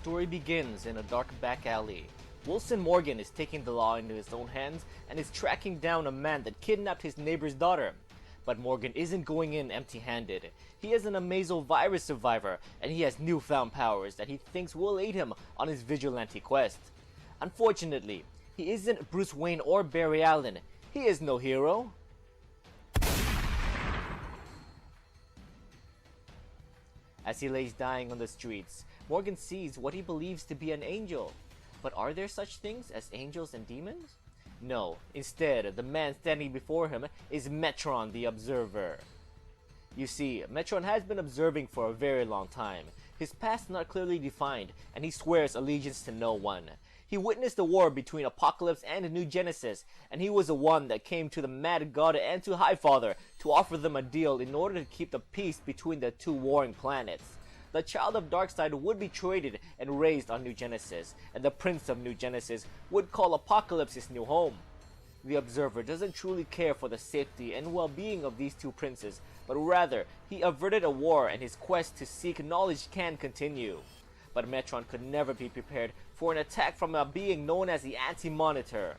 story begins in a dark back alley. Wilson Morgan is taking the law into his own hands and is tracking down a man that kidnapped his neighbor's daughter. But Morgan isn't going in empty-handed. He is an Amazo virus survivor, and he has newfound powers that he thinks will aid him on his vigilante quest. Unfortunately, he isn't Bruce Wayne or Barry Allen. He is no hero. As he lays dying on the streets, Morgan sees what he believes to be an angel. But are there such things as angels and demons? No, instead, the man standing before him is Metron the Observer. You see, Metron has been observing for a very long time. His past not clearly defined, and he swears allegiance to no one. He witnessed the war between Apocalypse and New Genesis, and he was the one that came to the Mad God and to Highfather to offer them a deal in order to keep the peace between the two warring planets. The child of Darkseid would be traded and raised on New Genesis, and the Prince of New Genesis would call Apocalypse his new home. The Observer doesn't truly care for the safety and well-being of these two princes, but rather, he averted a war and his quest to seek knowledge can continue. But Metron could never be prepared for an attack from a being known as the Anti-Monitor.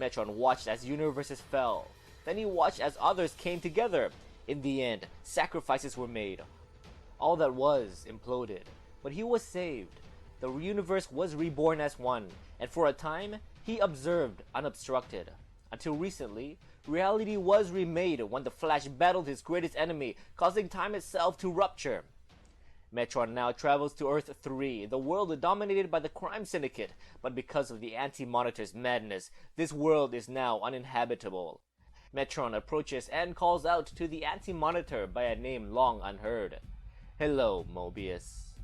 Metron watched as universes fell. Then he watched as others came together. In the end, sacrifices were made. All that was imploded, but he was saved. The universe was reborn as one, and for a time, he observed unobstructed. Until recently, reality was remade when the Flash battled his greatest enemy, causing time itself to rupture. Metron now travels to Earth 3, the world dominated by the crime syndicate, but because of the Anti-Monitor's madness, this world is now uninhabitable. Metron approaches and calls out to the Anti-Monitor by a name long unheard. Hello, Mobius.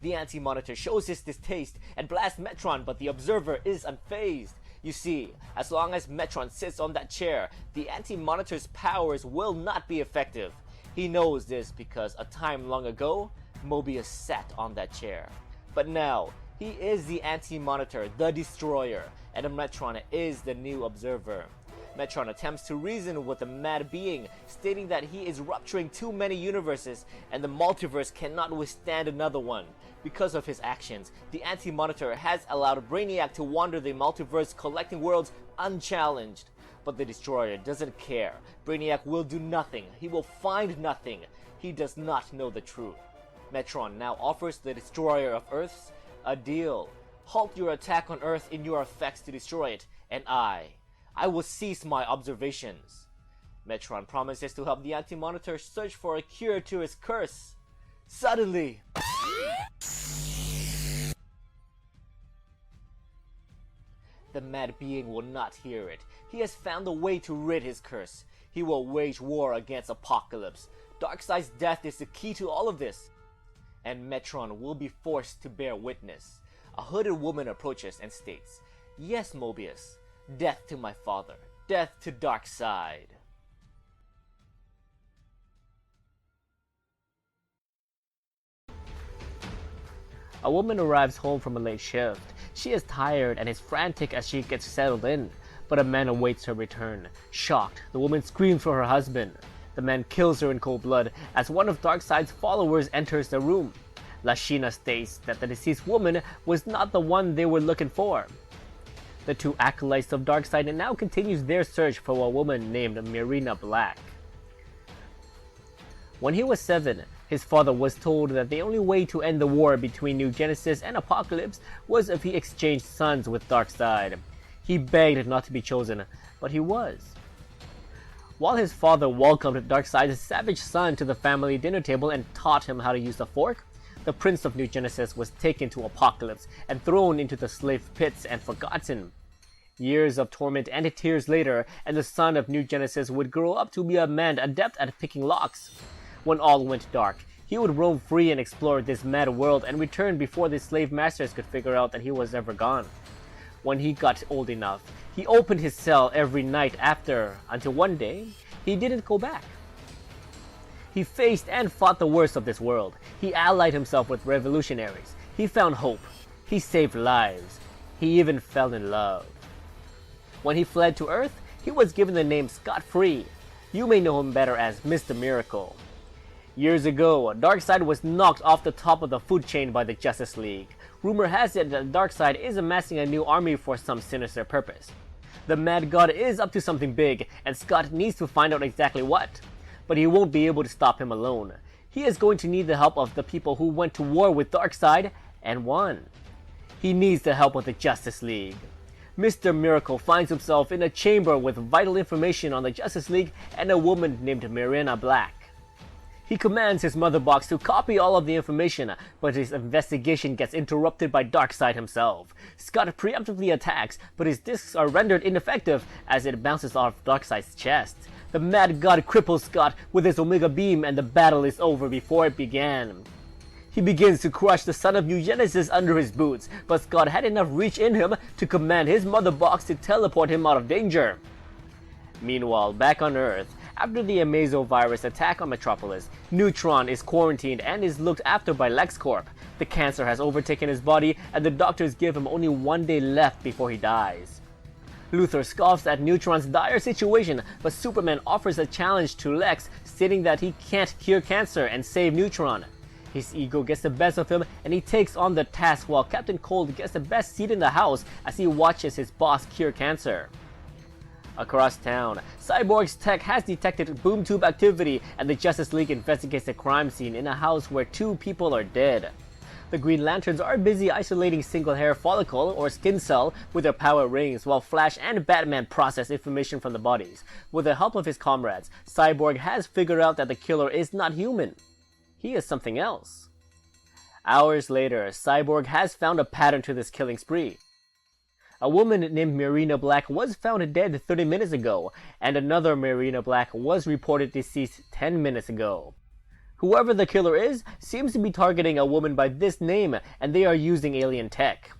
The Anti-Monitor shows his distaste and blasts Metron, but the Observer is unfazed. You see, as long as Metron sits on that chair, the Anti-Monitor's powers will not be effective. He knows this because a time long ago, Mobius sat on that chair. But now, he is the Anti-Monitor, the Destroyer, and Metron is the new Observer. Metron attempts to reason with the mad being, stating that he is rupturing too many universes and the multiverse cannot withstand another one. Because of his actions, the Anti-Monitor has allowed Brainiac to wander the multiverse, collecting worlds unchallenged. But the Destroyer doesn't care. Brainiac will do nothing. He will find nothing. He does not know the truth. Metron now offers the Destroyer of Earths a deal. Halt your attack on Earth in your effects to destroy it, and I will cease my observations. Metron promises to help the Anti-Monitor search for a cure to his curse. Suddenly, the mad being will not hear it. He has found a way to rid his curse. He will wage war against Apocalypse. Darkseid's death is the key to all of this. And Metron will be forced to bear witness. A hooded woman approaches and states, "Yes, Mobius. Death to my father. Death to Darkseid." A woman arrives home from a late shift. She is tired and is frantic as she gets settled in, but a man awaits her return. Shocked, the woman screams for her husband. The man kills her in cold blood as one of Darkseid's followers enters the room. Lashina states that the deceased woman was not the one they were looking for. The two acolytes of Darkseid now continues their search for a woman named Mirina Black. When he was 7, his father was told that the only way to end the war between New Genesis and Apocalypse was if he exchanged sons with Darkseid. He begged not to be chosen, but he was. While his father welcomed Darkseid's savage son to the family dinner table and taught him how to use the fork, the Prince of New Genesis was taken to Apocalypse and thrown into the slave pits and forgotten. Years of torment and tears later, and the son of New Genesis would grow up to be a man adept at picking locks. When all went dark, he would roam free and explore this mad world and return before the slave masters could figure out that he was ever gone. When he got old enough, he opened his cell every night after, until one day, he didn't go back. He faced and fought the worst of this world. He allied himself with revolutionaries. He found hope. He saved lives. He even fell in love. When he fled to Earth, he was given the name Scott-Free. You may know him better as Mr. Miracle. Years ago, Darkseid was knocked off the top of the food chain by the Justice League. Rumor has it that Darkseid is amassing a new army for some sinister purpose. The Mad God is up to something big, and Scott needs to find out exactly what. But he won't be able to stop him alone. He is going to need the help of the people who went to war with Darkseid and won. He needs the help of the Justice League. Mr. Miracle finds himself in a chamber with vital information on the Justice League and a woman named Marina Black. He commands his mother box to copy all of the information, but his investigation gets interrupted by Darkseid himself. Scott preemptively attacks, but his discs are rendered ineffective as it bounces off Darkseid's chest. The Mad God cripples Scott with his Omega Beam, and the battle is over before it began. He begins to crush the son of New Genesis under his boots, but Scott had enough reach in him to command his mother box to teleport him out of danger. Meanwhile, back on Earth, after the Amazovirus attack on Metropolis, Neutron is quarantined and is looked after by LexCorp. The cancer has overtaken his body, and the doctors give him only 1 day left before he dies. Luthor scoffs at Neutron's dire situation, but Superman offers a challenge to Lex, stating that he can't cure cancer and save Neutron. His ego gets the best of him, and he takes on the task while Captain Cold gets the best seat in the house as he watches his boss cure cancer. Across town, Cyborg's tech has detected boom tube activity, and the Justice League investigates the crime scene in a house where 2 people are dead. The Green Lanterns are busy isolating single hair follicle or skin cell with their power rings, while Flash and Batman process information from the bodies. With the help of his comrades, Cyborg has figured out that the killer is not human. He is something else. Hours later, Cyborg has found a pattern to this killing spree. A woman named Marina Black was found dead 30 minutes ago, and another Marina Black was reported deceased 10 minutes ago. Whoever the killer is seems to be targeting a woman by this name, and they are using alien tech.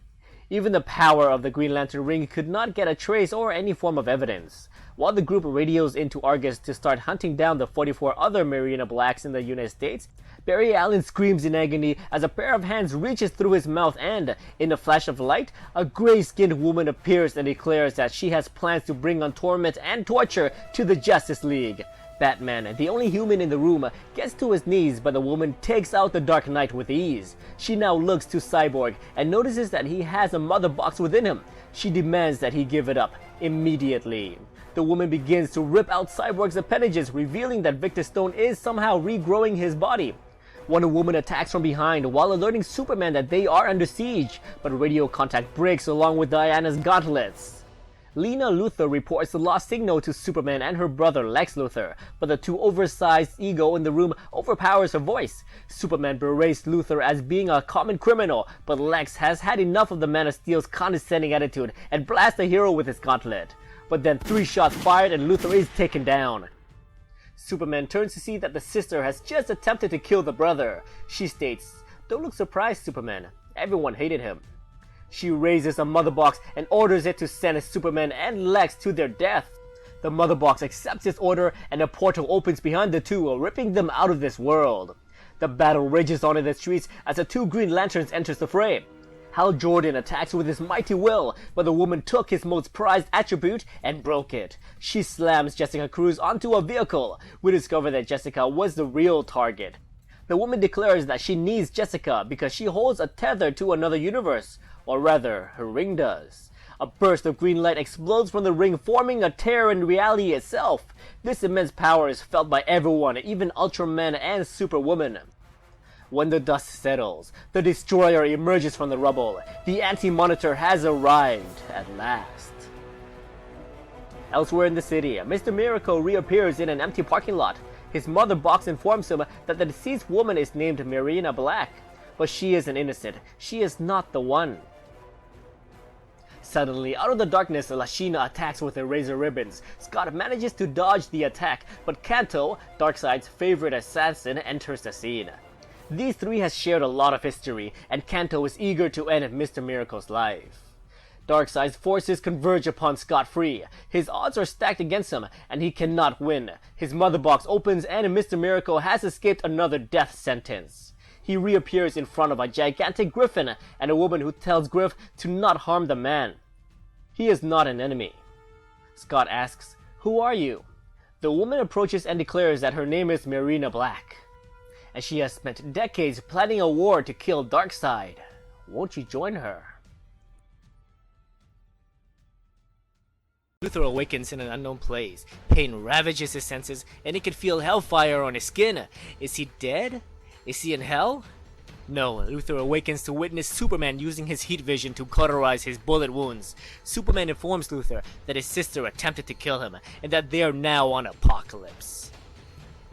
Even the power of the Green Lantern ring could not get a trace or any form of evidence. While the group radios into Argus to start hunting down the 44 other Marina Blacks in the United States, Barry Allen screams in agony as a pair of hands reaches through his mouth and, in a flash of light, a gray-skinned woman appears and declares that she has plans to bring on torment and torture to the Justice League. Batman, the only human in the room, gets to his knees, but the woman takes out the Dark Knight with ease. She now looks to Cyborg and notices that he has a mother box within him. She demands that he give it up immediately. The woman begins to rip out Cyborg's appendages, revealing that Victor Stone is somehow regrowing his body. One woman attacks from behind while alerting Superman that they are under siege, but radio contact breaks along with Diana's gauntlets. Lena Luthor reports the lost signal to Superman and her brother Lex Luthor, but the too oversized ego in the room overpowers her voice. Superman berates Luthor as being a common criminal, but Lex has had enough of the Man of Steel's condescending attitude and blasts the hero with his gauntlet. But then 3 shots fired and Luthor is taken down. Superman turns to see that the sister has just attempted to kill the brother. She states, "Don't look surprised, Superman. Everyone hated him." She raises a mother box and orders it to send Superman and Lex to their death. The mother box accepts this order and a portal opens behind the two, ripping them out of this world. The battle rages on in the streets as the 2 Green Lanterns enters the fray. Hal Jordan attacks with his mighty will, but the woman took his most prized attribute and broke it. She slams Jessica Cruz onto a vehicle. We discover that Jessica was the real target. The woman declares that she needs Jessica because she holds a tether to another universe, or rather, her ring does. A burst of green light explodes from the ring, forming a tear in reality itself. This immense power is felt by everyone, even Ultraman and Superwoman. When the dust settles, the Destroyer emerges from the rubble. The Anti-Monitor has arrived at last. Elsewhere in the city, Mr. Miracle reappears in an empty parking lot. His mother box informs him that the deceased woman is named Marina Black, but she is an innocent. She is not the one. Suddenly, out of the darkness, Lashina attacks with her razor ribbons. Scott manages to dodge the attack, but Kanto, Darkseid's favorite assassin, enters the scene. These 3 has shared a lot of history, and Kanto is eager to end Mr. Miracle's life. Darkseid's forces converge upon Scott Free. His odds are stacked against him, and he cannot win. His mother box opens, and Mr. Miracle has escaped another death sentence. He reappears in front of a gigantic griffin, and a woman who tells Griff to not harm the man. He is not an enemy. Scott asks, "Who are you?" The woman approaches and declares that her name is Marina Black. and she has spent decades planning a war to kill Darkseid. Won't you join her? Luther awakens in an unknown place. Pain ravages his senses, and he can feel hellfire on his skin. Is he dead? Is he in hell? No, Luther awakens to witness Superman using his heat vision to cauterize his bullet wounds. Superman informs Luther that his sister attempted to kill him, and that they are now on Apokolips.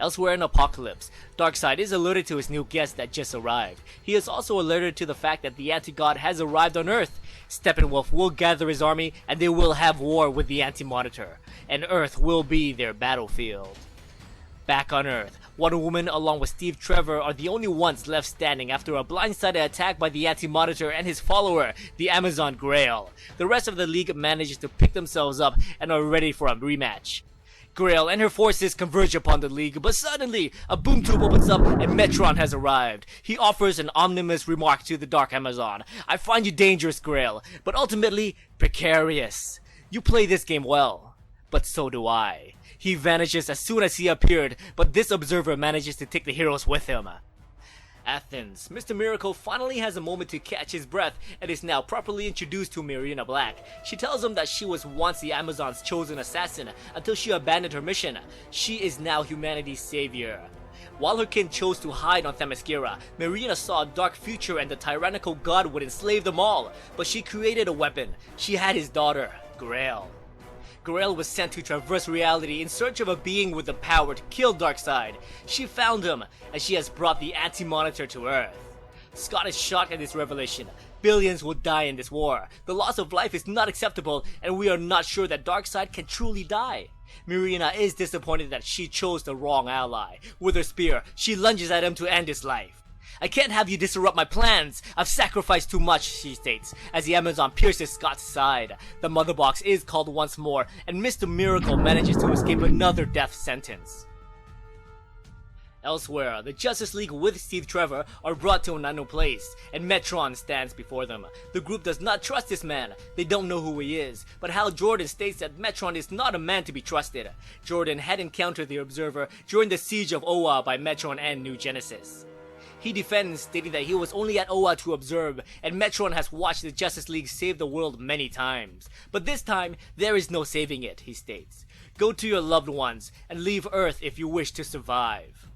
Elsewhere in Apokolips, Darkseid is alerted to his new guest that just arrived. He is also alerted to the fact that the anti-god has arrived on Earth. Steppenwolf will gather his army, and they will have war with the Anti-Monitor, and Earth will be their battlefield. Back on Earth, Wonder Woman along with Steve Trevor are the only ones left standing after a blindsided attack by the Anti-Monitor and his follower, the Amazon Grail. The rest of the League manages to pick themselves up and are ready for a rematch. Grail and her forces converge upon the League, but suddenly, a boom tube opens up and Metron has arrived. He offers an ominous remark to the Dark Amazon. I find you dangerous, Grail, but ultimately, precarious. You play this game well, but so do I. He vanishes as soon as he appeared, but this observer manages to take the heroes with him. Athens. Mr. Miracle finally has a moment to catch his breath and is now properly introduced to Marina Black. She tells him that she was once the Amazon's chosen assassin until she abandoned her mission. She is now humanity's savior. While her kin chose to hide on Themyscira, Marina saw a dark future and the tyrannical god would enslave them all, but she created a weapon. She had his daughter, Grail. Grail was sent to traverse reality in search of a being with the power to kill Darkseid. She found him, and she has brought the Anti-Monitor to Earth. Scott is shocked at this revelation. Billions will die in this war. The loss of life is not acceptable, and we are not sure that Darkseid can truly die. Marina is disappointed that she chose the wrong ally. With her spear, she lunges at him to end his life. I can't have you disrupt my plans. I've sacrificed too much, she states, as the Amazon pierces Scott's side. The Mother Box is called once more, and Mr. Miracle manages to escape another death sentence. Elsewhere, the Justice League with Steve Trevor are brought to an unknown place, and Metron stands before them. The group does not trust this man. They don't know who he is, but Hal Jordan states that Metron is not a man to be trusted. Jordan had encountered the Observer during the siege of Oa by Metron and New Genesis. He defends, stating that he was only at Oa to observe, and Metron has watched the Justice League save the world many times. But this time, there is no saving it, he states. Go to your loved ones, and leave Earth if you wish to survive.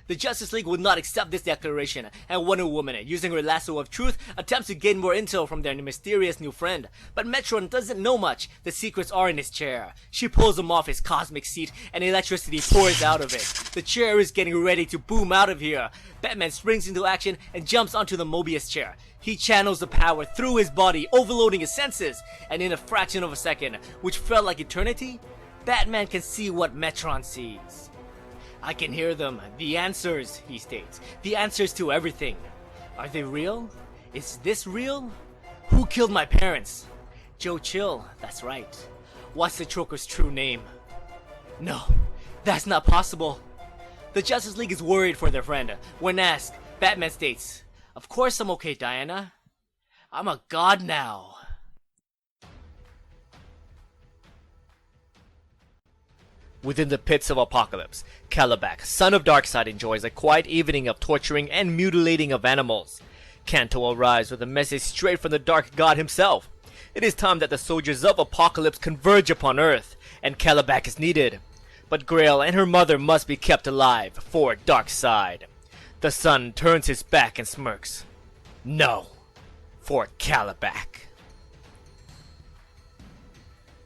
The Justice League would not accept this declaration, and Wonder Woman, using her lasso of truth, attempts to gain more intel from their mysterious new friend. But Metron doesn't know much. The secrets are in his chair. She pulls him off his cosmic seat, and electricity pours out of it. The chair is getting ready to boom out of here. Batman springs into action and jumps onto the Mobius chair. He channels the power through his body, overloading his senses, and in a fraction of a second, which felt like eternity, Batman can see what Metron sees. I can hear them. The answers, he states. The answers to everything. Are they real? Is this real? Who killed my parents? Joe Chill, that's right. What's the Choker's true name? No, that's not possible. The Justice League is worried for their friend. When asked, Batman states, of course I'm okay, Diana. I'm a god now. Within the pits of Apokolips, Kalibak, son of Darkseid, enjoys a quiet evening of torturing and mutilating of animals. Kanto arrives with a message straight from the Dark God himself. It is time that the soldiers of Apokolips converge upon Earth, and Kalibak is needed. But Grail and her mother must be kept alive for Darkseid. The son turns his back and smirks. No, for Kalibak.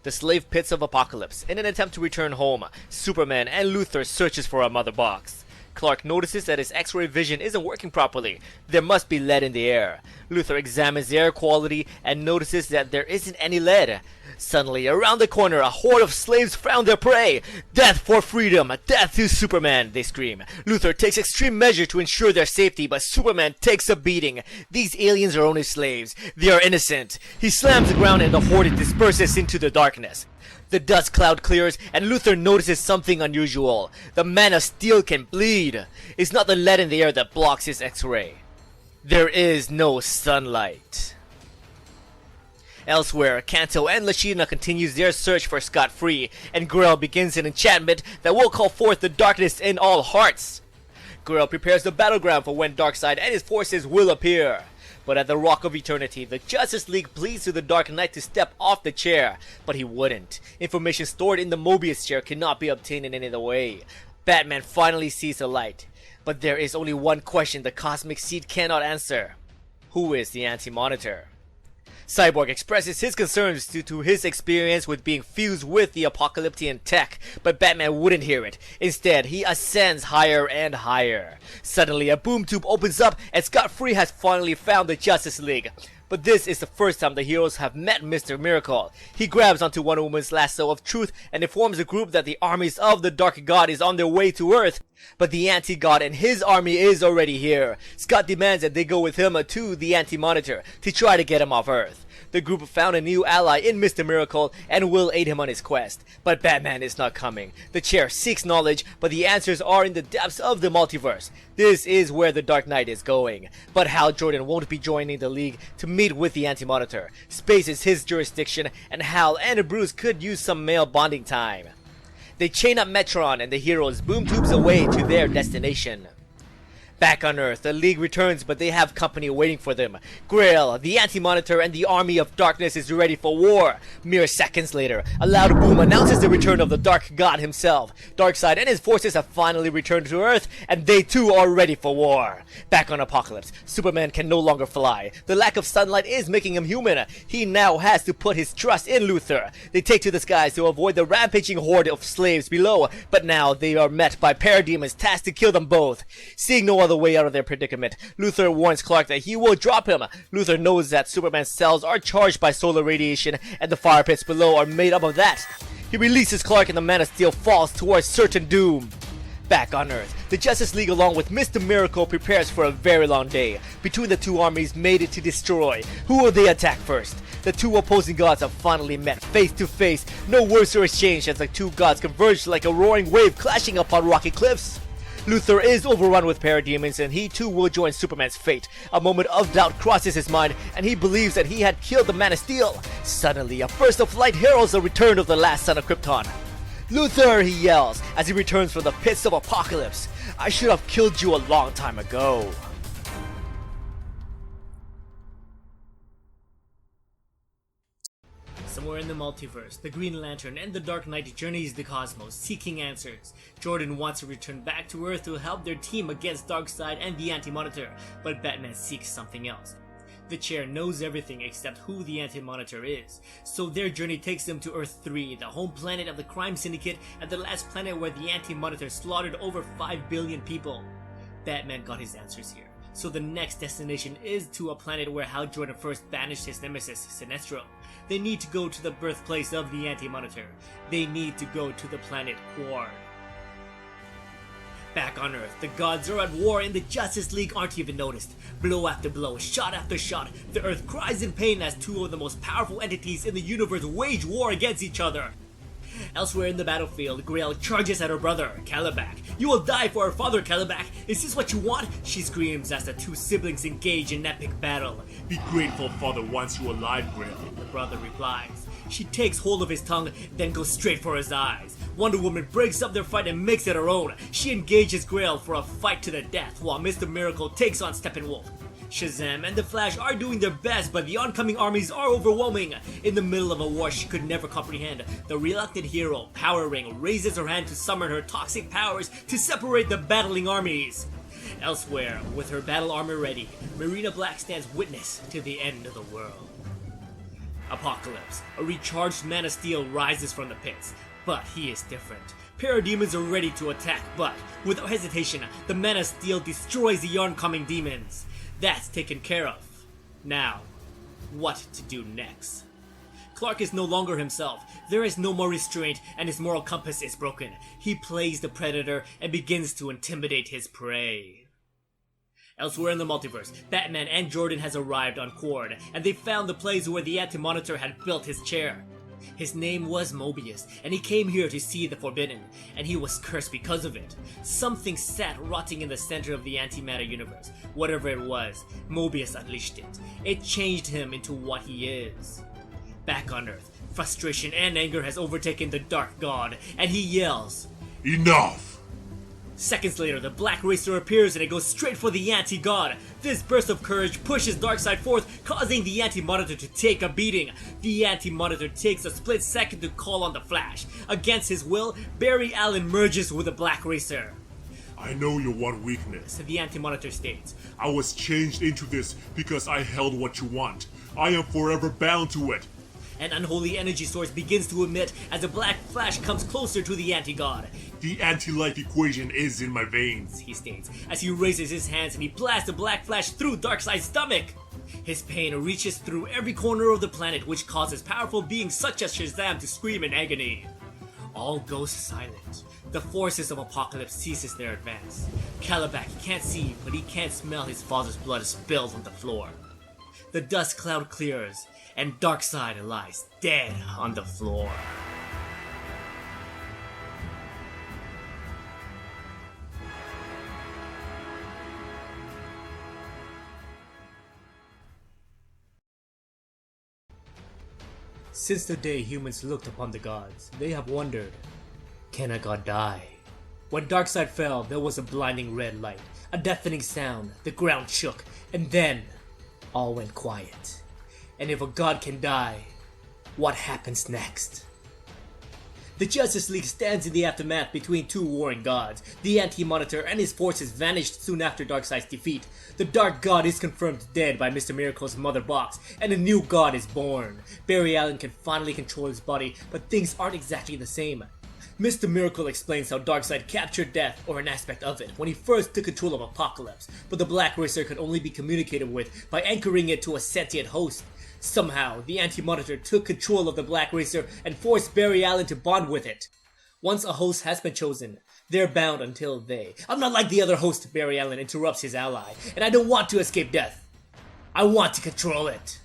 The slave pits of Apokolips. In an attempt to return home, Superman and Luther searches for a Mother Box. Clark notices that his X-ray vision isn't working properly. There must be lead in the air. Luther examines the air quality and notices that there isn't any lead. Suddenly, around the corner, a horde of slaves found their prey. Death for freedom! Death to Superman! They scream. Luther takes extreme measure to ensure their safety, but Superman takes a beating. These aliens are only slaves. They are innocent. He slams the ground and the horde disperses into the darkness. The dust cloud clears, and Luther notices something unusual. The Man of Steel can bleed. It's not the lead in the air that blocks his X-ray. There is no sunlight. Elsewhere, Kanto and Lashina continues their search for Scott Free, and Grail begins an enchantment that will call forth the darkness in all hearts. Grail prepares the battleground for when Darkseid and his forces will appear. But at the Rock of Eternity, the Justice League pleads to the Dark Knight to step off the chair, but he wouldn't. Information stored in the Mobius chair cannot be obtained in any other way. Batman finally sees the light. But there is only one question the Cosmic Seed cannot answer. Who is the Anti-Monitor? Cyborg expresses his concerns due to his experience with being fused with the Apocalyptian tech, but Batman wouldn't hear it. Instead, he ascends higher and higher. Suddenly, a boom tube opens up and Scott Free has finally found the Justice League. But this is the first time the heroes have met Mr. Miracle. He grabs onto Wonder Woman's lasso of truth and informs the group that the armies of the Dark God is on their way to Earth. But the Anti-God and his army is already here. Scott demands that they go with him to the Anti-Monitor to try to get him off Earth. The group found a new ally in Mr. Miracle and will aid him on his quest. But Batman is not coming. The chair seeks knowledge, but the answers are in the depths of the multiverse. This is where the Dark Knight is going. But Hal Jordan won't be joining the League to meet with the Anti-Monitor. Space is his jurisdiction, and Hal and Bruce could use some male bonding time. They chain up Metron and the heroes boom tubes away to their destination. Back on Earth, the League returns, but they have company waiting for them. Grail, the Anti-Monitor, and the Army of Darkness is ready for war. Mere seconds later, a loud boom announces the return of the Dark God himself. Darkseid and his forces have finally returned to Earth, and they too are ready for war. Back on Apokolips, Superman can no longer fly. The lack of sunlight is making him human. He now has to put his trust in Luther. They take to the skies to avoid the rampaging horde of slaves below, but now they are met by parademons tasked to kill them both. Seeing no other way out of their predicament, Luther warns Clark that he will drop him. Luther knows that Superman's cells are charged by solar radiation and the fire pits below are made up of that. He releases Clark and the Man of Steel falls towards certain doom. Back on Earth, the Justice League along with Mr. Miracle prepares for a very long day. Between the two armies made it to destroy. Who will they attack first? The two opposing gods have finally met face to face. No words are exchanged as the two gods converge like a roaring wave clashing upon rocky cliffs. Luther is overrun with parademons and he too will join Superman's fate. A moment of doubt crosses his mind and he believes that he had killed the Man of Steel. Suddenly, a burst of light heralds the return of the last son of Krypton. Luther, he yells as he returns from the pits of Apokolips. I should have killed you a long time ago. Somewhere in the multiverse, the Green Lantern and the Dark Knight journeys the cosmos, seeking answers. Jordan wants to return back to Earth to help their team against Darkseid and the Anti-Monitor, but Batman seeks something else. The chair knows everything except who the Anti-Monitor is, so their journey takes them to Earth 3, the home planet of the crime syndicate and the last planet where the Anti-Monitor slaughtered over 5 billion people. Batman got his answers here, so the next destination is to a planet where Hal Jordan first banished his nemesis, Sinestro. They need to go to the birthplace of the Anti-Monitor. They need to go to the planet Quard. Back on Earth, the gods are at war and the Justice League aren't even noticed. Blow after blow, shot after shot, the Earth cries in pain as two of the most powerful entities in the universe wage war against each other. Elsewhere in the battlefield, Grail charges at her brother, Calibac. You will die for our father, Calibac! Is this what you want? She screams as the two siblings engage in epic battle. Be grateful father wants you alive, Grail. The brother replies. She takes hold of his tongue, then goes straight for his eyes. Wonder Woman breaks up their fight and makes it her own. She engages Grail for a fight to the death, while Mr. Miracle takes on Steppenwolf. Shazam and the Flash are doing their best, but the oncoming armies are overwhelming. In the middle of a war she could never comprehend, the reluctant hero, Power Ring, raises her hand to summon her toxic powers to separate the battling armies. Elsewhere, with her battle armor ready, Marina Black stands witness to the end of the world. Apokolips, a recharged Man of Steel rises from the pits, but he is different. Parademons are ready to attack, but without hesitation, the Man of Steel destroys the oncoming demons. That's taken care of. Now, what to do next? Clark is no longer himself. There is no more restraint and his moral compass is broken. He plays the predator and begins to intimidate his prey. Elsewhere in the multiverse, Batman and Jordan has arrived on Quard, and they found the place where the Anti-Monitor had built his chair. His name was Mobius, and he came here to see the Forbidden, and he was cursed because of it. Something sat rotting in the center of the antimatter universe. Whatever it was, Mobius unleashed it. It changed him into what he is. Back on Earth, frustration and anger has overtaken the Dark God, and he yells, Enough! Seconds later, the Black Racer appears and it goes straight for the anti-god. This burst of courage pushes Darkseid forth, causing the Anti-Monitor to take a beating. The Anti-Monitor takes a split second to call on the Flash. Against his will, Barry Allen merges with the Black Racer. I know your one weakness. The Anti-Monitor states, I was changed into this because I held what you want. I am forever bound to it. An unholy energy source begins to emit as the Black Flash comes closer to the anti-god. The anti-life equation is in my veins, he states, as he raises his hands and he blasts the Black Flash through Darkseid's stomach. His pain reaches through every corner of the planet, which causes powerful beings such as Shazam to scream in agony. All goes silent. The forces of Apocalypse ceases their advance. Calabac can't see, but he can't smell his father's blood spilled on the floor. The dust cloud clears, and Darkseid lies dead on the floor. Since the day humans looked upon the gods, they have wondered, can a god die? When Darkseid fell, there was a blinding red light, a deafening sound, the ground shook, and then all went quiet. And if a god can die, what happens next? The Justice League stands in the aftermath between two warring gods. The Anti-Monitor and his forces vanished soon after Darkseid's defeat. The Dark God is confirmed dead by Mr. Miracle's mother box, and a new god is born. Barry Allen can finally control his body, but things aren't exactly the same. Mr. Miracle explains how Darkseid captured death, or an aspect of it, when he first took control of Apocalypse, but the Black Racer could only be communicated with by anchoring it to a sentient host. Somehow, the Anti-Monitor took control of the Black Racer and forced Barry Allen to bond with it. Once a host has been chosen, they're bound until they... I'm not like the other host, Barry Allen interrupts his ally, and I don't want to escape death. I want to control it.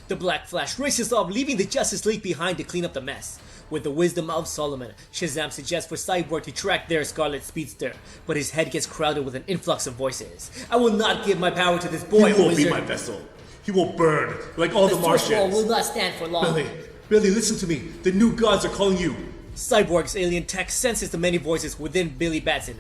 The Black Flash races off, leaving the Justice League behind to clean up the mess. With the wisdom of Solomon, Shazam suggests for Cyborg to track their Scarlet Speedster, but his head gets crowded with an influx of voices. I will not give my power to this boy, He won't wizard. be my vessel. He will burn, like all the Martians. Martians. Will not stand for long. Billy, listen to me. The new gods are calling you. Cyborg's alien tech senses the many voices within Billy Batson.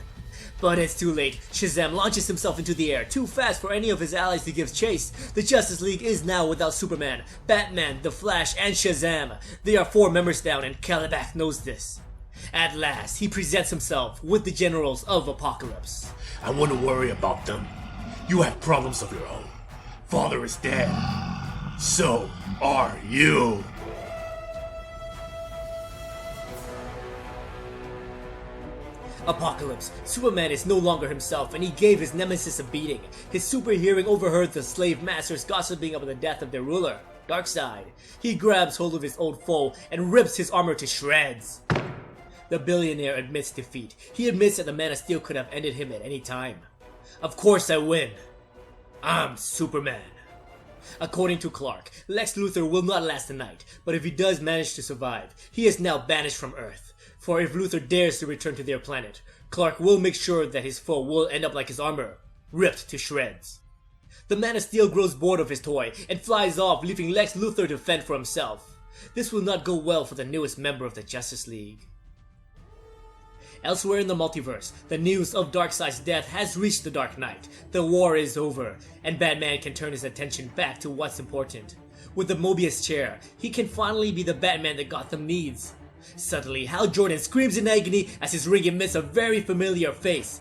But it's too late. Shazam launches himself into the air, too fast for any of his allies to give chase. The Justice League is now without Superman, Batman, The Flash, and Shazam. They are 4 members down, and Calabac knows this. At last, he presents himself with the generals of Apocalypse. I wouldn't worry about them. You have problems of your own. Father is dead. So are you. Apocalypse. Superman is no longer himself, and he gave his nemesis a beating. His super hearing overheard the slave masters gossiping about the death of their ruler, Darkseid. He grabs hold of his old foe and rips his armor to shreds. The billionaire admits defeat. He admits that the Man of Steel could have ended him at any time. Of course I win. I'm Superman. According to Clark, Lex Luther will not last the night, but if he does manage to survive, he is now banished from Earth. For if Luther dares to return to their planet, Clark will make sure that his foe will end up like his armor, ripped to shreds. The Man of Steel grows bored of his toy and flies off, leaving Lex Luther to fend for himself. This will not go well for the newest member of the Justice League. Elsewhere in the multiverse, the news of Darkseid's death has reached the Dark Knight. The war is over, and Batman can turn his attention back to what's important. With the Mobius chair, he can finally be the Batman that Gotham needs. Suddenly, Hal Jordan screams in agony as his ring emits a very familiar face.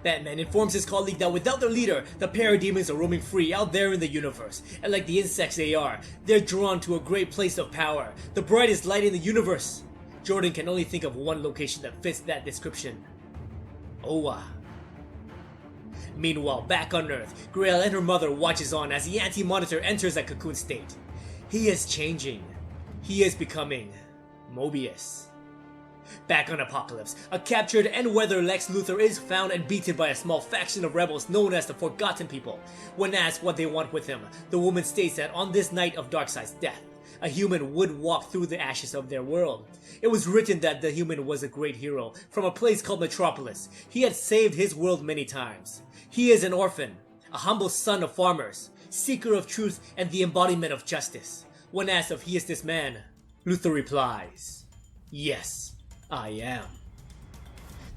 Batman informs his colleague that without their leader, the parademons are roaming free out there in the universe, and like the insects they are, they're drawn to a great place of power, the brightest light in the universe. Jordan can only think of one location that fits that description. Oa. Meanwhile, back on Earth, Grail and her mother watches on as the Anti-Monitor enters a cocoon state. He is changing. He is becoming Mobius. Back on Apocalypse, a captured and weathered Lex Luther is found and beaten by a small faction of rebels known as the Forgotten People. When asked what they want with him, the woman states that on this night of Darkseid's death, a human would walk through the ashes of their world. It was written that the human was a great hero from a place called Metropolis. He had saved his world many times. He is an orphan, a humble son of farmers, seeker of truth and the embodiment of justice. When asked if he is this man, Luther replies, "Yes, I am."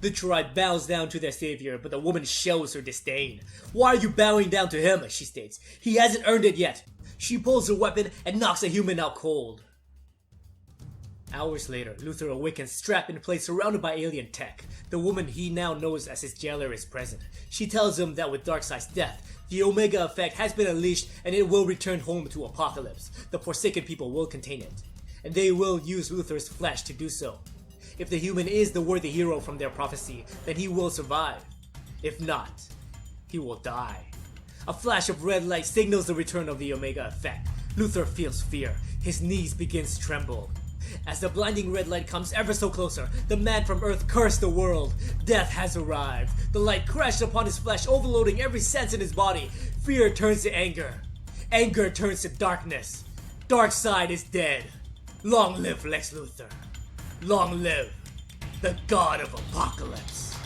The tribe bows down to their savior, but the woman shows her disdain. "Why are you bowing down to him?" she states. "He hasn't earned it yet." She pulls her weapon and knocks a human out cold. Hours later, Luther awakens strapped in place surrounded by alien tech. The woman he now knows as his jailer is present. She tells him that with Darkseid's death, the Omega effect has been unleashed and it will return home to Apocalypse. The Forsaken people will contain it, and they will use Luther's flesh to do so. If the human is the worthy hero from their prophecy, then he will survive. If not, he will die. A flash of red light signals the return of the Omega effect. Luther feels fear. His knees begin to tremble. As the blinding red light comes ever so closer, the man from Earth cursed the world. Death has arrived. The light crashed upon his flesh, overloading every sense in his body. Fear turns to anger. Anger turns to darkness. Darkseid is dead. Long live Lex Luther. Long live the God of Apocalypse.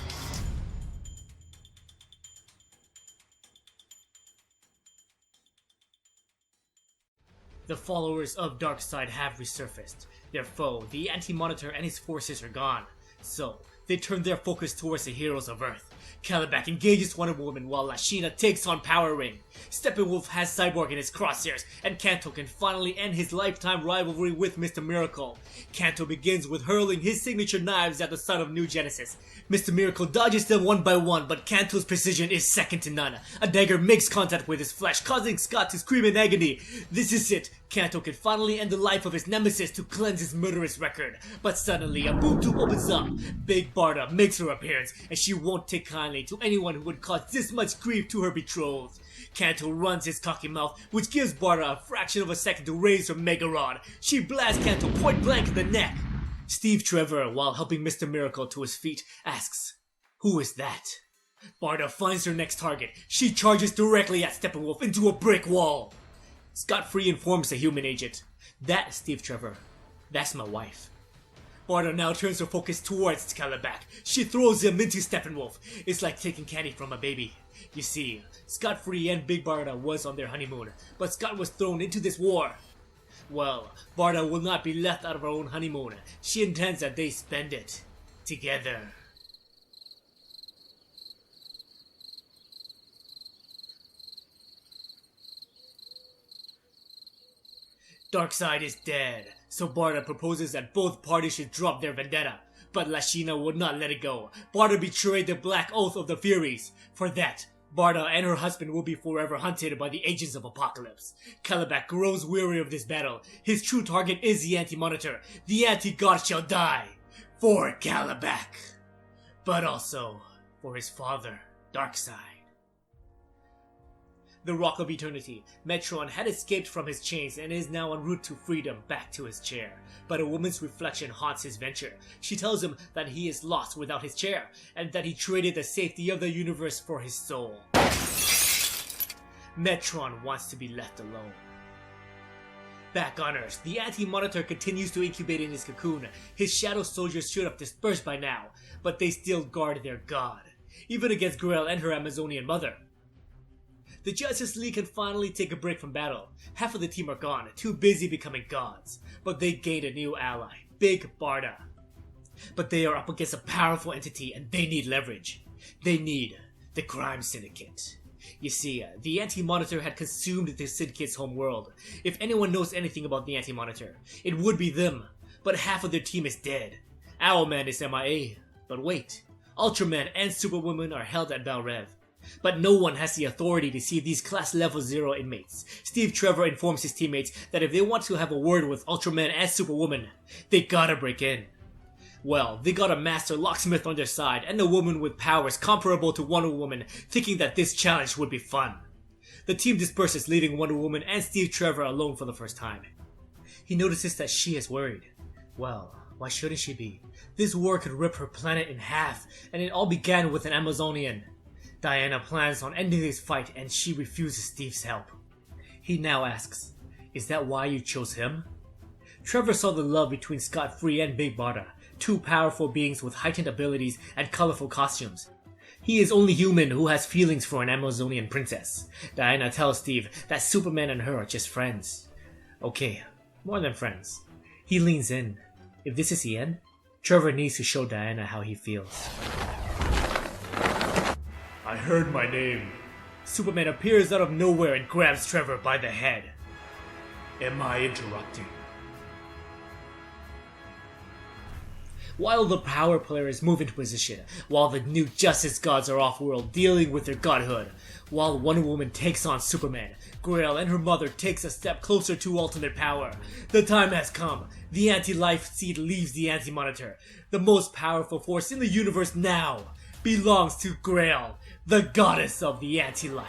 The followers of Darkseid have resurfaced. Their foe, the Anti-Monitor and his forces are gone. So, they turn their focus towards the heroes of Earth. Kalibak engages Wonder Woman while Lashina takes on Power Ring. Steppenwolf has Cyborg in his crosshairs, and Kanto can finally end his lifetime rivalry with Mr. Miracle. Kanto begins with hurling his signature knives at the son of New Genesis. Mr. Miracle dodges them one by one, but Kanto's precision is second to none. A dagger makes contact with his flesh, causing Scott to scream in agony. This is it. Kanto can finally end the life of his nemesis to cleanse his murderous record. But suddenly, a boom tube opens up. Big Barda makes her appearance, and she won't take kindly to anyone who would cause this much grief to her betrothed. Kanto runs his cocky mouth, which gives Barda a fraction of a second to raise her Mega Rod. She blasts Kanto point blank in the neck. Steve Trevor, while helping Mr. Miracle to his feet, asks, "Who is that?" Barda finds her next target. She charges directly at Steppenwolf into a brick wall. Scot-free informs the human agent, "That, Steve Trevor, that's my wife." Barda now turns her focus towards Kalibak. She throws him into Steppenwolf. It's like taking candy from a baby. You see, Scot-free and Big Barda was on their honeymoon, but Scott was thrown into this war. Well, Barda will not be left out of her own honeymoon. She intends that they spend it together. Darkseid is dead, so Barda proposes that both parties should drop their vendetta. But Lashina would not let it go. Barda betrayed the Black Oath of the Furies. For that, Barda and her husband will be forever hunted by the agents of Apocalypse. Kalibak grows weary of this battle. His true target is the Anti-Monitor. The Anti-God shall die. For Kalibak. But also for his father, Darkseid. The Rock of Eternity. Metron had escaped from his chains and is now en route to freedom back to his chair. But a woman's reflection haunts his venture. She tells him that he is lost without his chair, and that he traded the safety of the universe for his soul. Metron wants to be left alone. Back on Earth, the Anti-Monitor continues to incubate in his cocoon. His shadow soldiers should have dispersed by now, but they still guard their god, even against Grell and her Amazonian mother. The Justice League can finally take a break from battle. Half of the team are gone, too busy becoming gods. But they gained a new ally, Big Barda. But they are up against a powerful entity and they need leverage. They need the crime syndicate. You see, the Anti-Monitor had consumed the syndicate's home world. If anyone knows anything about the Anti-Monitor, it would be them. But half of their team is dead. Owlman is MIA. But wait, Ultraman and Superwoman are held at Valrev. But no one has the authority to see these class level 0 inmates. Steve Trevor informs his teammates that if they want to have a word with Ultraman and Superwoman, they gotta break in. Well, they got a master locksmith on their side and a woman with powers comparable to Wonder Woman, thinking that this challenge would be fun. The team disperses, leaving Wonder Woman and Steve Trevor alone for the first time. He notices that she is worried. Well, why shouldn't she be? This war could rip her planet in half, and it all began with an Amazonian. Diana plans on ending this fight and she refuses Steve's help. He now asks, "Is that why you chose him?" Trevor saw the love between Scot-Free and Big Barda, two powerful beings with heightened abilities and colorful costumes. He is only human who has feelings for an Amazonian princess. Diana tells Steve that Superman and her are just friends. Okay, more than friends. He leans in. If this is the end, Trevor needs to show Diana how he feels. I heard my name. Superman appears out of nowhere and grabs Trevor by the head. Am I interrupting? While the power players move into position, while the new Justice Gods are off-world dealing with their godhood, while Wonder Woman takes on Superman, Grail and her mother takes a step closer to ultimate power. The time has come. The anti-life seed leaves the Anti-Monitor. The most powerful force in the universe now belongs to Grail, the goddess of the anti-life.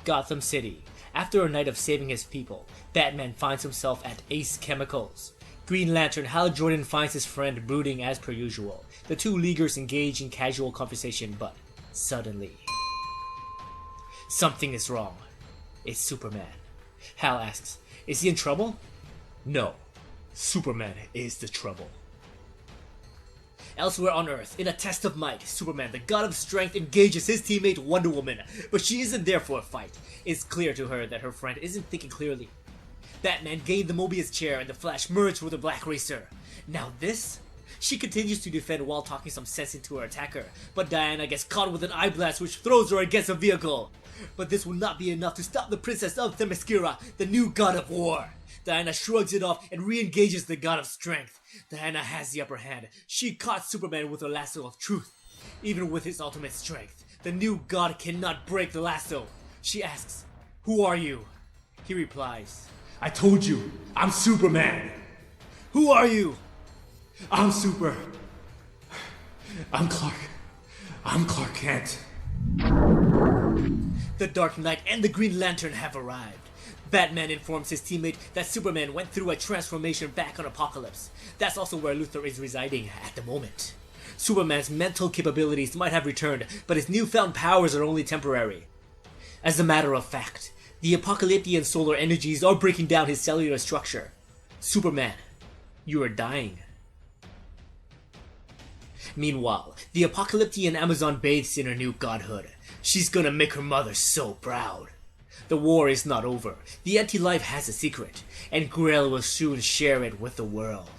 Gotham City. After a night of saving his people, Batman finds himself at Ace Chemicals. Green Lantern Hal Jordan finds his friend brooding as per usual. The two leaguers engage in casual conversation, but suddenly, something is wrong. It's Superman. Hal asks, is he in trouble? No, Superman is the trouble. Elsewhere on Earth, in a test of might, Superman, the god of strength, engages his teammate Wonder Woman, but she isn't there for a fight. It's clear to her that her friend isn't thinking clearly. Batman gained the Mobius chair and the Flash merged with the Black Racer. Now this? She continues to defend while talking some sense into her attacker, but Diana gets caught with an eye blast which throws her against a vehicle. But this will not be enough to stop the Princess of Themyscira, the new god of war. Diana shrugs it off and re-engages the god of strength. Diana has the upper hand. She caught Superman with a lasso of truth. Even with his ultimate strength, the new god cannot break the lasso. She asks, "Who are you?" He replies, I told you, I'm Superman. "Who are you?" I'm Super. I'm Clark Kent. The Dark Knight and the Green Lantern have arrived. Batman informs his teammate that Superman went through a transformation back on Apokolips. That's also where Luthor is residing at the moment. Superman's mental capabilities might have returned, but his newfound powers are only temporary. As a matter of fact, the Apocalyptian solar energies are breaking down his cellular structure. Superman, you are dying. Meanwhile, the Apocalyptian Amazon bathes in her new godhood. She's gonna make her mother so proud. The war is not over. The anti-life has a secret, and Grail will soon share it with the world.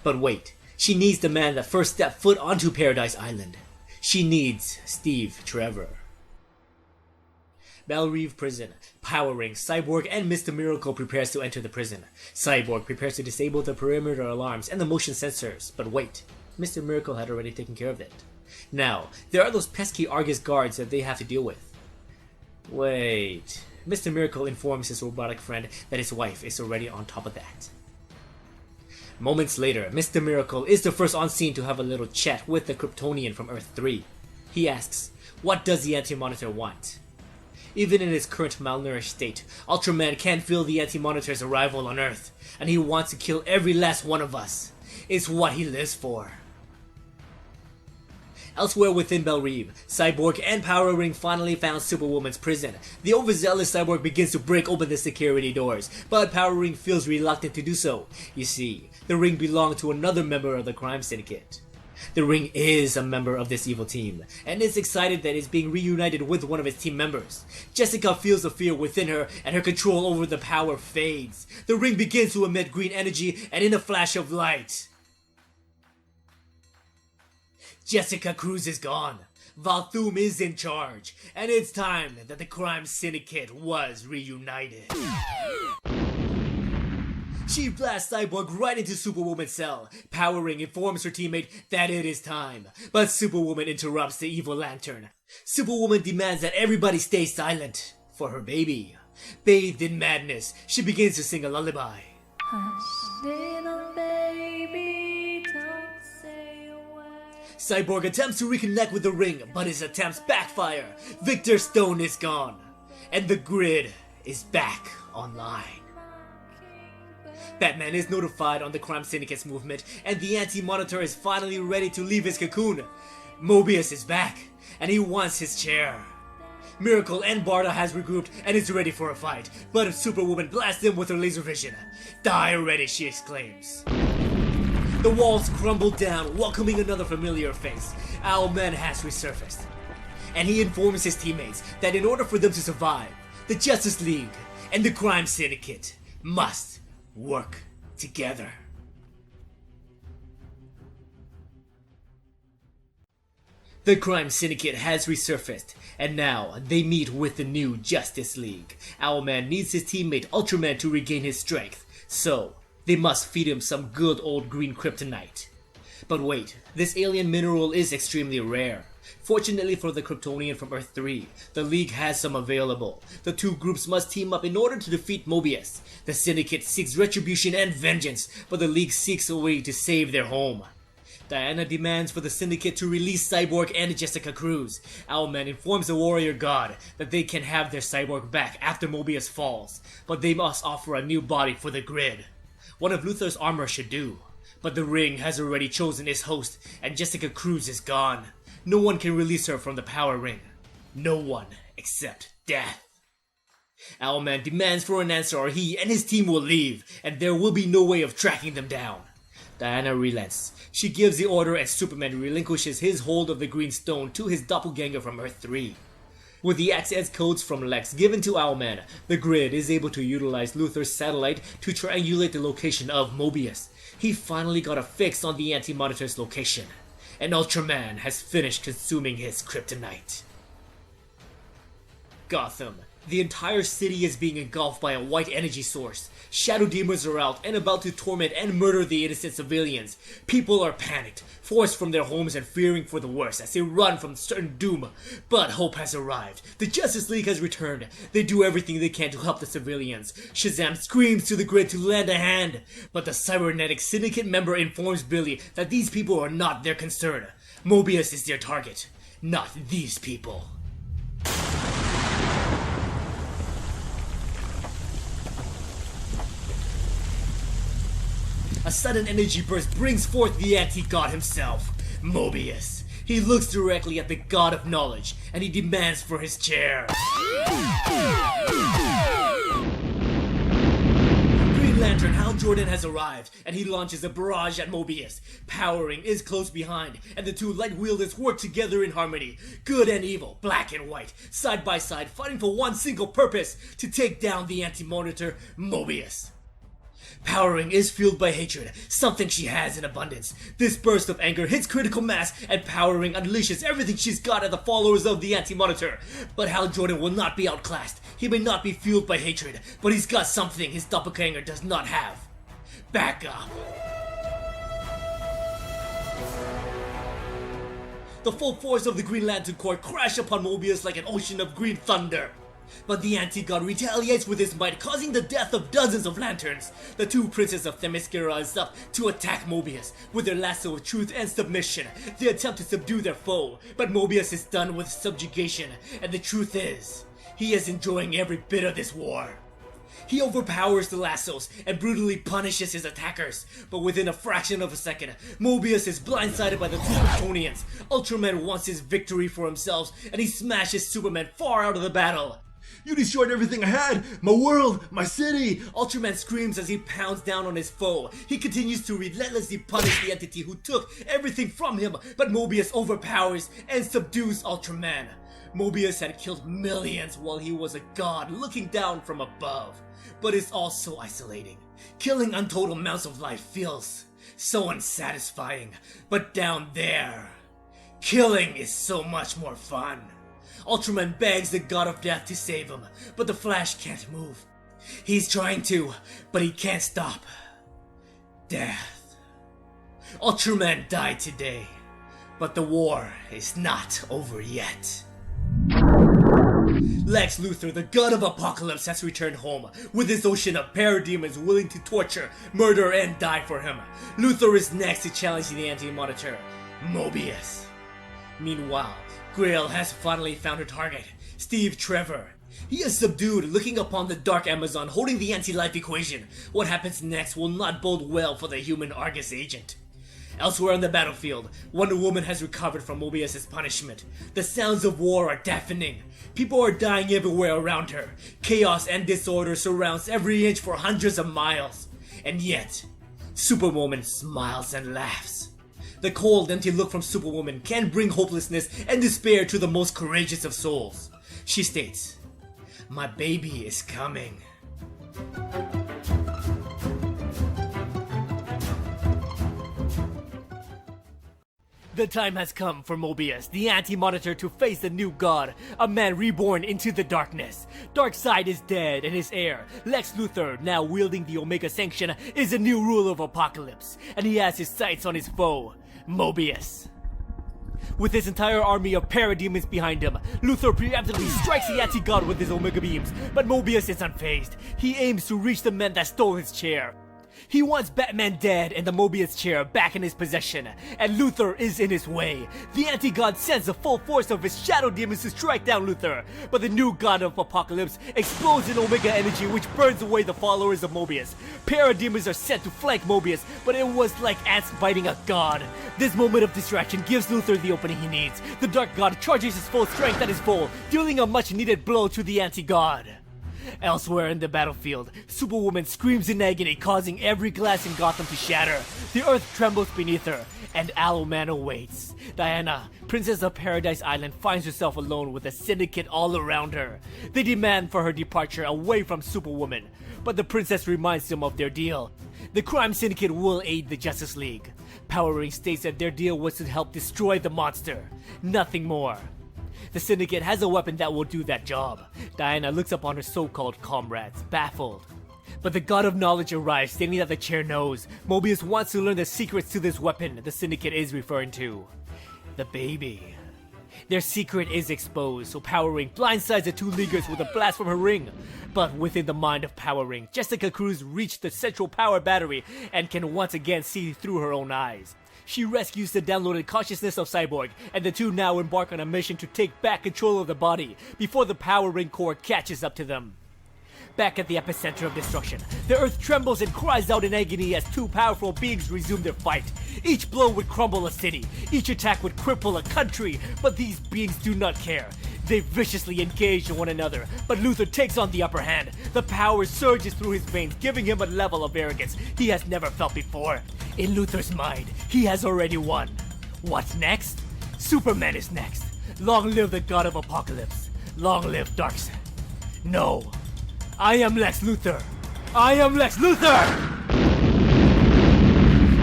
But wait, she needs the man that first stepped foot onto Paradise Island. She needs Steve Trevor. Belle Reve Prison. Power Ring, Cyborg, and Mr. Miracle prepares to enter the prison. Cyborg prepares to disable the perimeter alarms and the motion sensors, but wait, Mr. Miracle had already taken care of it. Now, there are those pesky Argus guards that they have to deal with. Wait, Mr. Miracle informs his robotic friend that his wife is already on top of that. Moments later, Mr. Miracle is the first on scene to have a little chat with the Kryptonian from Earth 3. He asks, what does the Anti-Monitor want? Even in his current malnourished state, Ultraman can't feel the Anti-Monitor's arrival on Earth, and he wants to kill every last one of us. It's what he lives for. Elsewhere within Belle Reve, Cyborg and Power Ring finally found Superwoman's prison. The overzealous Cyborg begins to break open the security doors, but Power Ring feels reluctant to do so. You see, the ring belonged to another member of the crime syndicate. The ring is a member of this evil team, and is excited that it's being reunited with one of its team members. Jessica feels the fear within her, and her control over the power fades. The ring begins to emit green energy, and in a flash of light, Jessica Cruz is gone. Valthum is in charge, and it's time that the crime syndicate was reunited. She blasts Cyborg right into Superwoman's cell. Power Ring informs her teammate that it is time, but Superwoman interrupts the evil lantern. Superwoman demands that everybody stay silent for her baby. Bathed in madness, she begins to sing a lullaby. Hush, little baby, don't say a word. Cyborg attempts to reconnect with the ring, but his attempts backfire. Victor Stone is gone, and the grid is back online. Batman is notified on the Crime Syndicate's movement, and the Anti-Monitor is finally ready to leave his cocoon. Mobius is back, and he wants his chair. Miracle and Barda has regrouped and is ready for a fight, but Superwoman blasts him with her laser vision. Die already, she exclaims. The walls crumble down, welcoming another familiar face. Owlman has resurfaced, and he informs his teammates that in order for them to survive, the Justice League and the Crime Syndicate must work together. The crime syndicate has resurfaced, and now they meet with the new Justice League. Owlman needs his teammate Ultraman to regain his strength, so they must feed him some good old green kryptonite. But wait, this alien mineral is extremely rare. Fortunately for the Kryptonian from Earth 3, the League has some available. The two groups must team up in order to defeat Mobius. The Syndicate seeks retribution and vengeance, but the League seeks a way to save their home. Diana demands for the Syndicate to release Cyborg and Jessica Cruz. Owlman informs the Warrior God that they can have their Cyborg back after Mobius falls, but they must offer a new body for the grid. One of Luther's armor should do, but the Ring has already chosen its host and Jessica Cruz is gone. No one can release her from the power ring. No one except death. Owlman demands for an answer or he and his team will leave, and there will be no way of tracking them down. Diana relents. She gives the order and Superman relinquishes his hold of the Green Stone to his doppelganger from Earth 3. With the access codes from Lex given to Owlman, the grid is able to utilize Luther's satellite to triangulate the location of Mobius. He finally got a fix on the Anti-Monitor's location, and Ultraman has finished consuming his kryptonite. Gotham. The entire city is being engulfed by a white energy source. Shadow demons are out and about to torment and murder the innocent civilians. People are panicked, forced from their homes and fearing for the worst as they run from certain doom. But hope has arrived. The Justice League has returned. They do everything they can to help the civilians. Shazam screams to the grid to lend a hand. But the cybernetic syndicate member informs Billy that these people are not their concern. Mobius is their target, not these people. A sudden energy burst brings forth the anti-god himself, Mobius. He looks directly at the god of knowledge, and he demands for his chair. Green Lantern Hal Jordan has arrived, and he launches a barrage at Mobius. Powering is close behind, and the two light wielders work together in harmony. Good and evil, black and white, side by side, fighting for one single purpose, to take down the Anti-Monitor, Mobius. Powering is fueled by hatred, something she has in abundance. This burst of anger hits critical mass, and Powering unleashes everything she's got at the followers of the Anti-Monitor. But Hal Jordan will not be outclassed. He may not be fueled by hatred, but he's got something his doppelganger does not have. Back up. The full force of the Green Lantern Corps crash upon Mobius like an ocean of green thunder. But the anti-god retaliates with his might, causing the death of dozens of lanterns. The two princes of Themyscira is up to attack Mobius. With their lasso of truth and submission, they attempt to subdue their foe. But Mobius is done with subjugation, and the truth is, he is enjoying every bit of this war. He overpowers the lassos and brutally punishes his attackers. But within a fraction of a second, Mobius is blindsided by the two Kryptonians. Ultraman wants his victory for himself, and he smashes Superman far out of the battle. You destroyed everything I had! My world! My city! Ultraman screams as he pounds down on his foe. He continues to relentlessly punish the entity who took everything from him, but Mobius overpowers and subdues Ultraman. Mobius had killed millions while he was a god looking down from above. But it's all so isolating. Killing untold amounts of life feels so unsatisfying. But down there, killing is so much more fun. Ultraman begs the god of death to save him, but the Flash can't move. He's trying to, but he can't stop death. Ultraman died today, but the war is not over yet. Lex Luther, the god of apocalypse, has returned home, with his ocean of parademons willing to torture, murder, and die for him. Luther is next to challenge the Anti-Monitor, Mobius. Meanwhile, Grail has finally found her target, Steve Trevor. He is subdued, looking upon the Dark Amazon holding the anti-life equation. What happens next will not bode well for the human Argus agent. Elsewhere on the battlefield, Wonder Woman has recovered from Mobius' punishment. The sounds of war are deafening. People are dying everywhere around her. Chaos and disorder surrounds every inch for hundreds of miles. And yet, Superwoman smiles and laughs. The cold, empty look from Superwoman can bring hopelessness and despair to the most courageous of souls. She states, "My baby is coming." The The time has come for Mobius, the anti-monitor, to face the new god, a man reborn into the darkness. Darkseid is dead, and his heir, Lex Luther, now wielding the Omega Sanction, is the new ruler of Apocalypse, and he has his sights on his foe, Mobius. With his entire army of parademons behind him, Luther preemptively strikes the anti-god with his Omega beams, but Mobius is unfazed. He aims to reach the men that stole his chair. He wants Batman dead and the Mobius chair back in his possession, and Luther is in his way. The anti-god sends the full force of his shadow demons to strike down Luther, but the new god of Apocalypse explodes in Omega energy which burns away the followers of Mobius. Parademons are sent to flank Mobius, but it was like ants fighting a god. This moment of distraction gives Luther the opening he needs. The Dark God charges his full strength at his full, dealing a much needed blow to the anti-god. Elsewhere in the battlefield, Superwoman screams in agony, causing every glass in Gotham to shatter. The earth trembles beneath her, and Aloman awaits. Diana, Princess of Paradise Island, finds herself alone with a syndicate all around her. They demand for her departure away from Superwoman, but the princess reminds them of their deal. The crime syndicate will aid the Justice League. Power Ring states that their deal was to help destroy the monster, nothing more. The Syndicate has a weapon that will do that job. Diana looks upon her so-called comrades, baffled. But the God of Knowledge arrives, stating that the chair knows. Mobius wants to learn the secrets to this weapon the Syndicate is referring to. The baby. Their secret is exposed, so Power Ring blindsides the two Leaguers with a blast from her ring. But within the mind of Power Ring, Jessica Cruz reached the central power battery and can once again see through her own eyes. She rescues the downloaded consciousness of Cyborg, and the two now embark on a mission to take back control of the body before the Power Ring core catches up to them. Back at the epicenter of destruction, the earth trembles and cries out in agony as two powerful beings resume their fight. Each blow would crumble a city, each attack would cripple a country, but these beings do not care. They viciously engage in one another, but Luther takes on the upper hand. The power surges through his veins, giving him a level of arrogance he has never felt before. In Luther's mind, he has already won. What's next? Superman is next. Long live the God of Apocalypse. Long live Darkseid. No. I am Lex Luther. I am Lex Luther!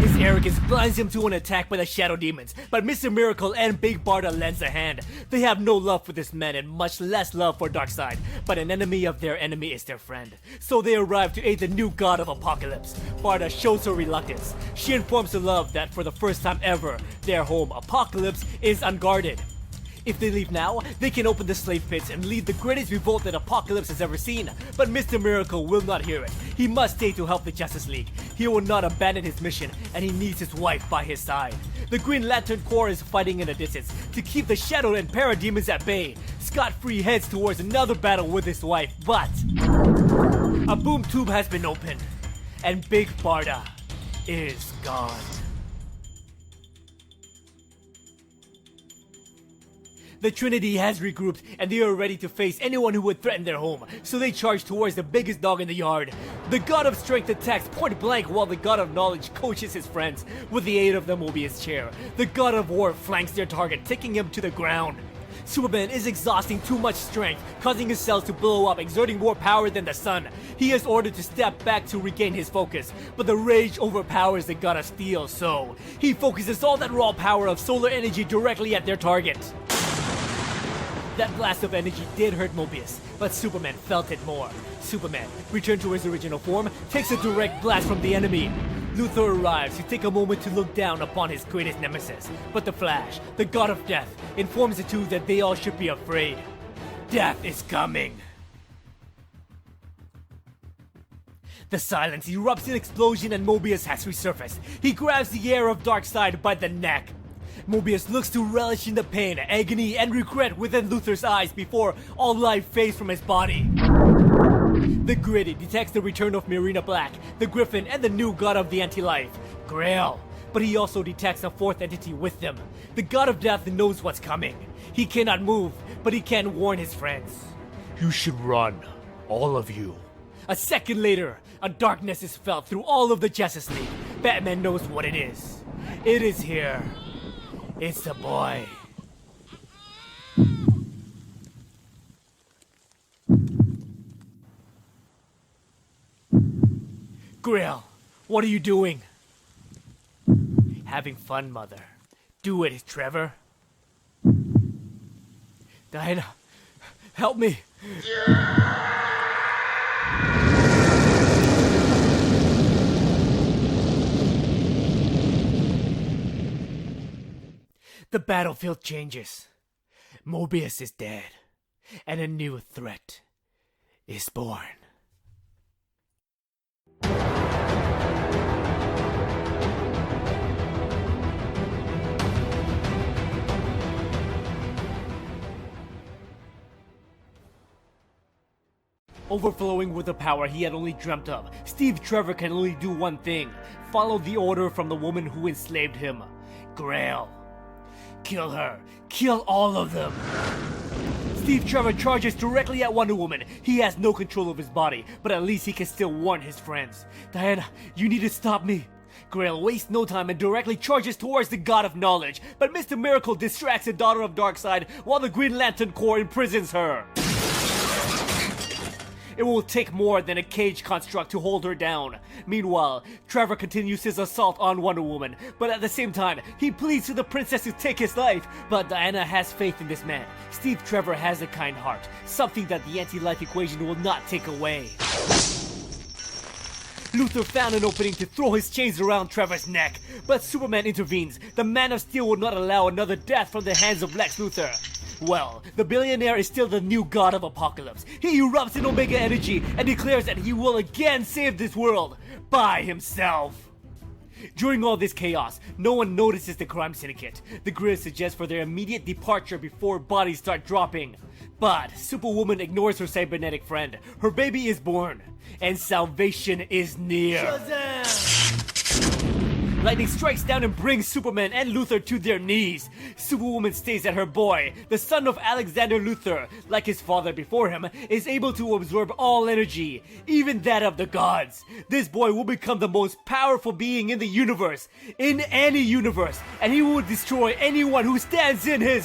His arrogance blinds him to an attack by the Shadow Demons, but Mr. Miracle and Big Barda lends a hand. They have no love for this man and much less love for Darkseid, but an enemy of their enemy is their friend. So they arrive to aid the new god of Apocalypse. Barda shows her reluctance. She informs the love that for the first time ever, their home, Apocalypse, is unguarded. If they leave now, they can open the slave pits and lead the greatest revolt that Apocalypse has ever seen. But Mr. Miracle will not hear it. He must stay to help the Justice League. He will not abandon his mission, and he needs his wife by his side. The Green Lantern Corps is fighting in the distance to keep the Shadow and Parademons at bay. Scott-free heads towards another battle with his wife, but a boom tube has been opened, and Big Barda is gone. The Trinity has regrouped, and they are ready to face anyone who would threaten their home, so they charge towards the biggest dog in the yard. The God of Strength attacks point blank while the God of Knowledge coaches his friends with the aid of the Mobius chair. The God of War flanks their target, taking him to the ground. Superman is exhausting too much strength, causing his cells to blow up, exerting more power than the sun. He is ordered to step back to regain his focus, but the rage overpowers the God of Steel, so he focuses all that raw power of solar energy directly at their target. That blast of energy did hurt Mobius, but Superman felt it more. Superman, returned to his original form, takes a direct blast from the enemy. Luther arrives to take a moment to look down upon his greatest nemesis, but the Flash, the God of Death, informs the two that they all should be afraid. Death is coming. The silence erupts in explosion and Mobius has resurfaced. He grabs the heir of Darkseid by the neck. Mobius looks to relish in the pain, agony, and regret within Luther's eyes before all life fades from his body. The Gritty detects the return of Marina Black, the Griffin, and the new god of the anti-life, Grail. But he also detects a fourth entity with them. The God of Death knows what's coming. He cannot move, but he can warn his friends. You should run, all of you. A second later, a darkness is felt through all of the Justice League. Batman knows what it is. It is here. It's the boy. Grail, what are you doing? Having fun, Mother. Do it, Trevor. Diana, help me. The battlefield changes. Mobius is dead, and a new threat is born. Overflowing with the power he had only dreamt of, Steve Trevor can only do one thing: follow the order from the woman who enslaved him, Grail. Kill her. Kill all of them. Steve Trevor charges directly at Wonder Woman. He has no control of his body, but at least he can still warn his friends. Diana, you need to stop me. Grail wastes no time and directly charges towards the God of Knowledge, but Mr. Miracle distracts the daughter of Darkseid while the Green Lantern Corps imprisons her. It will take more than a cage construct to hold her down. Meanwhile, Trevor continues his assault on Wonder Woman, but at the same time, he pleads to the princess to take his life. But Diana has faith in this man. Steve Trevor has a kind heart, something that the anti-life equation will not take away. Luther found an opening to throw his chains around Trevor's neck, but Superman intervenes. The Man of Steel will not allow another death from the hands of Lex Luther. Well, the billionaire is still the new god of apocalypse. He erupts in Omega energy and declares that he will again save this world by himself. During all this chaos, no one notices the crime syndicate. The grid suggests for their immediate departure before bodies start dropping. But Superwoman ignores her cybernetic friend. Her baby is born, and salvation is near. Shazam! Lightning strikes down and brings Superman and Luther to their knees. Superwoman states that her boy, the son of Alexander Luthor, like his father before him, is able to absorb all energy, even that of the gods. This boy will become the most powerful being in the universe, in any universe, and he will destroy anyone who stands in his...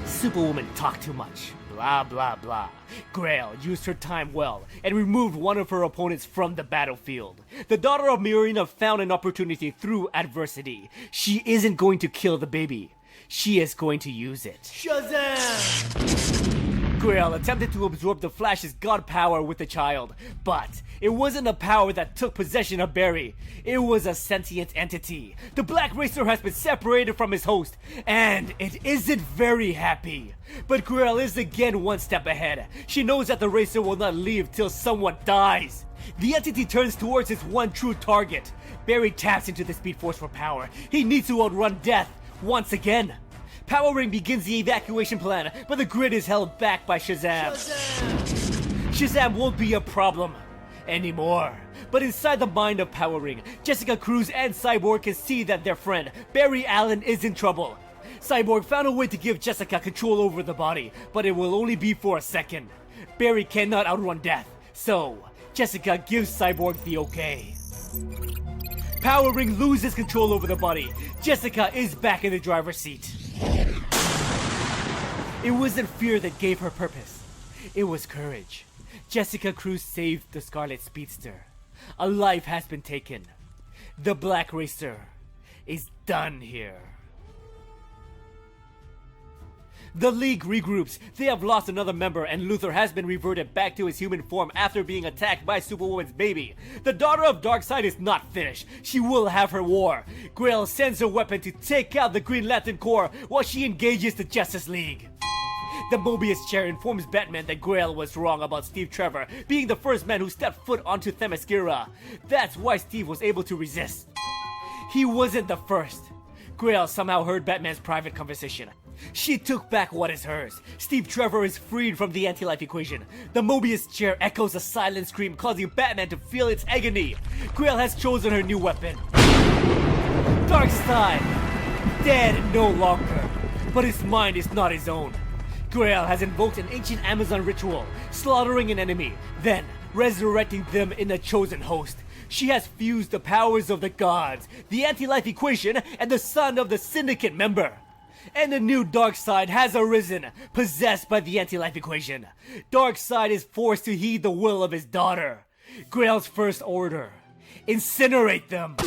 Superwoman talked too much. Blah blah blah. Grail used her time well and removed one of her opponents from the battlefield. The daughter of Myrina found an opportunity through adversity. She isn't going to kill the baby. She is going to use it. Shazam! Grail attempted to absorb the Flash's god power with the child, but it wasn't a power that took possession of Barry. It was a sentient entity. The Black Racer has been separated from his host, and it isn't very happy. But Grail is again one step ahead. She knows that the Racer will not leave till someone dies. The entity turns towards its one true target. Barry taps into the Speed Force for power. He needs to outrun death once again. Power Ring begins the evacuation plan, but the grid is held back by Shazam. Shazam won't be a problem anymore. But inside the mind of Power Ring, Jessica Cruz and Cyborg can see that their friend, Barry Allen, is in trouble. Cyborg found a way to give Jessica control over the body, but it will only be for a second. Barry cannot outrun death, so Jessica gives Cyborg the okay. Power Ring loses control over the body. Jessica is back in the driver's seat. It wasn't fear that gave her purpose. It was courage. Jessica Cruz saved the Scarlet Speedster. A life has been taken. The Black Racer is done here. The League regroups. They have lost another member, and Luther has been reverted back to his human form after being attacked by Superwoman's baby. The daughter of Darkseid is not finished. She will have her war. Grail sends her weapon to take out the Green Lantern Corps while she engages the Justice League. The Mobius chair informs Batman that Grail was wrong about Steve Trevor being the first man who stepped foot onto Themyscira. That's why Steve was able to resist. He wasn't the first. Grail somehow heard Batman's private conversation. She took back what is hers. Steve Trevor is freed from the anti-life equation. The Mobius chair echoes a silent scream, causing Batman to feel its agony. Grail has chosen her new weapon. Darkseid, dead no longer, but his mind is not his own. Grail has invoked an ancient Amazon ritual, slaughtering an enemy, then resurrecting them in a chosen host. She has fused the powers of the gods, the anti-life equation, and the son of the syndicate member. And a new Darkseid has arisen, possessed by the anti-life equation. Darkseid is forced to heed the will of his daughter. Grail's first order: incinerate them.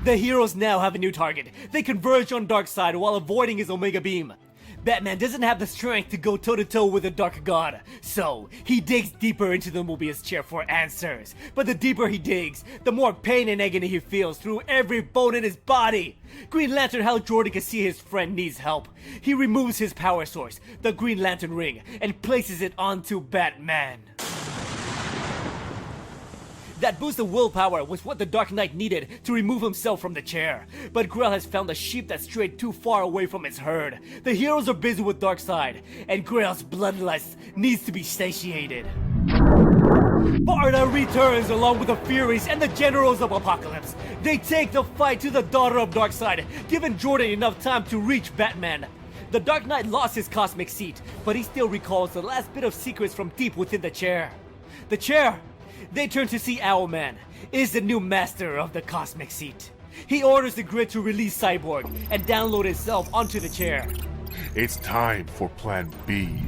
The heroes now have a new target. They converge on Darkseid while avoiding his Omega Beam. Batman doesn't have the strength to go toe-to-toe with the Dark God, so he digs deeper into the Mobius chair for answers. But the deeper he digs, the more pain and agony he feels through every bone in his body. Green Lantern Hal Jordan can see his friend needs help. He removes his power source, the Green Lantern Ring, and places it onto Batman. That boost of willpower was what the Dark Knight needed to remove himself from the chair. But Grell has found a sheep that strayed too far away from its herd. The heroes are busy with Darkseid, and Grell's bloodlust needs to be satiated. Barda returns along with the Furies and the Generals of Apocalypse. They take the fight to the daughter of Darkseid, giving Jordan enough time to reach Batman. The Dark Knight lost his cosmic seat, but he still recalls the last bit of secrets from deep within the chair. The chair! They turn to see Owlman is the new master of the cosmic seat. He orders the grid to release Cyborg and download itself onto the chair. It's time for Plan B.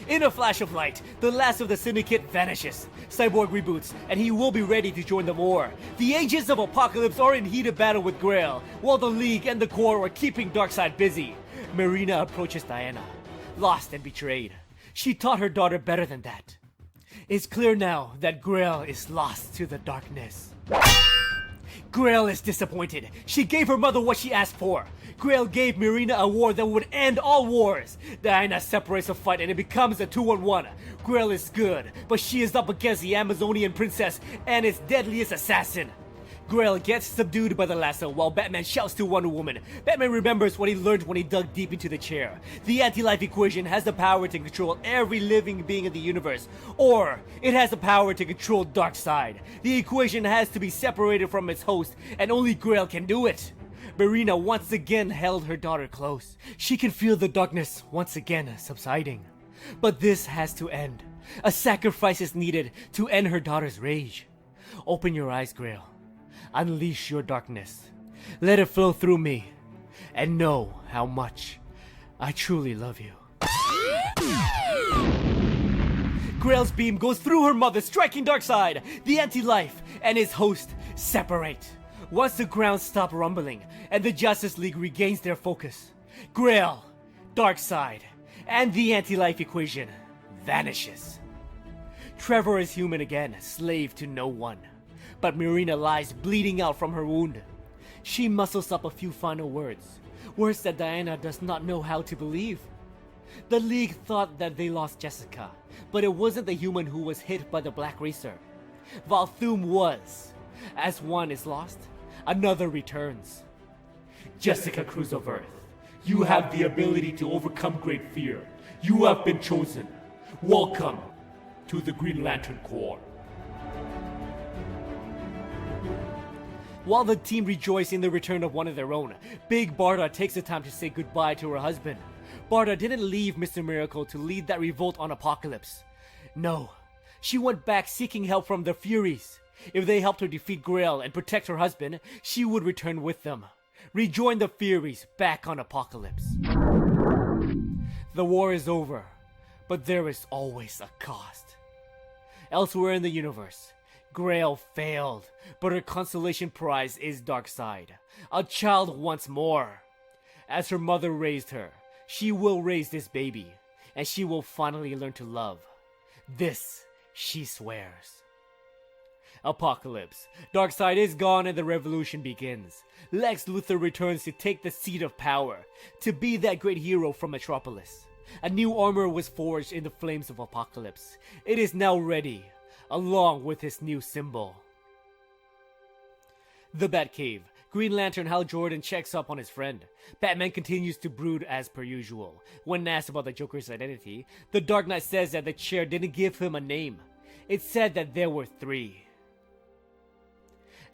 In a flash of light, the last of the syndicate vanishes. Cyborg reboots, and he will be ready to join the war. The agents of Apocalypse are in heated battle with Grail, while the League and the Corps are keeping Darkseid busy. Marina approaches Diana, lost and betrayed. She taught her daughter better than that. It's clear now that Grail is lost to the darkness. Grail is disappointed. She gave her mother what she asked for. Grail gave Marina a war that would end all wars. Diana separates the fight and it becomes a 2-on-1. Grail is good, but she is up against the Amazonian princess and its deadliest assassin. Grail gets subdued by the lasso while Batman shouts to Wonder Woman. Batman remembers what he learned when he dug deep into the chair. The anti-life equation has the power to control every living being in the universe, or it has the power to control Darkseid. The equation has to be separated from its host, and only Grail can do it. Marina once again held her daughter close. She can feel the darkness once again subsiding. But this has to end. A sacrifice is needed to end her daughter's rage. Open your eyes, Grail. Unleash your darkness. Let it flow through me. And know how much I truly love you. Grail's beam goes through her mother, striking Darkseid. The anti-life and his host separate. Once the ground stops rumbling and the Justice League regains their focus, Grail, Darkseid, and the anti-life equation vanishes. Trevor is human again, slave to no one. But Marina lies bleeding out from her wound. She muscles up a few final words that Diana does not know how to believe. The League thought that they lost Jessica, but it wasn't the human who was hit by the Black Racer. Volthoom was. As one is lost, another returns. Jessica Cruz of Earth, you have the ability to overcome great fear. You have been chosen. Welcome to the Green Lantern Corps. While the team rejoice in the return of one of their own, Big Barda takes the time to say goodbye to her husband. Barda didn't leave Mr. Miracle to lead that revolt on Apocalypse. No, she went back seeking help from the Furies. If they helped her defeat Grail and protect her husband, she would return with them. Rejoin the Furies back on Apocalypse. The war is over, but there is always a cost. Elsewhere in the universe, Grail failed, but her consolation prize is Darkseid, a child once more. As her mother raised her, she will raise this baby, and she will finally learn to love. This she swears. Apocalypse. Darkseid is gone and the revolution begins. Lex Luther returns to take the seat of power, to be that great hero from Metropolis. A new armor was forged in the flames of Apocalypse. It is now ready, along with his new symbol. The Batcave. Green Lantern Hal Jordan checks up on his friend. Batman continues to brood as per usual. When asked about the Joker's identity, the Dark Knight says that the chair didn't give him a name. It said that there were 3.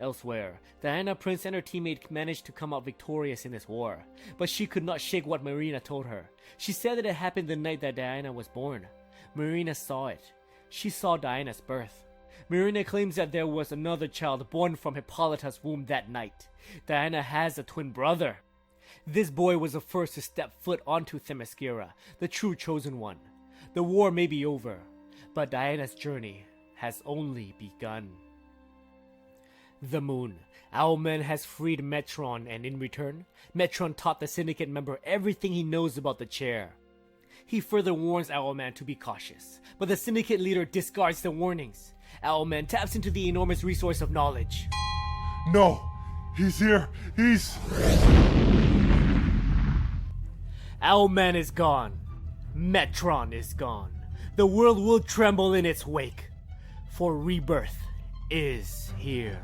Elsewhere, Diana Prince and her teammate managed to come out victorious in this war, but she could not shake what Marina told her. She said that it happened the night that Diana was born. Marina saw it. She saw Diana's birth. Marina claims that there was another child born from Hippolyta's womb that night. Diana has a twin brother. This boy was the first to step foot onto Themyscira, the true chosen one. The war may be over, but Diana's journey has only begun. The moon. Owlman has freed Metron, and in return, Metron taught the Syndicate member everything he knows about the chair. He further warns Owlman to be cautious, but the Syndicate leader discards the warnings. Owlman taps into the enormous resource of knowledge. No! He's here! He's... Owlman is gone. Metron is gone. The world will tremble in its wake. For rebirth is here.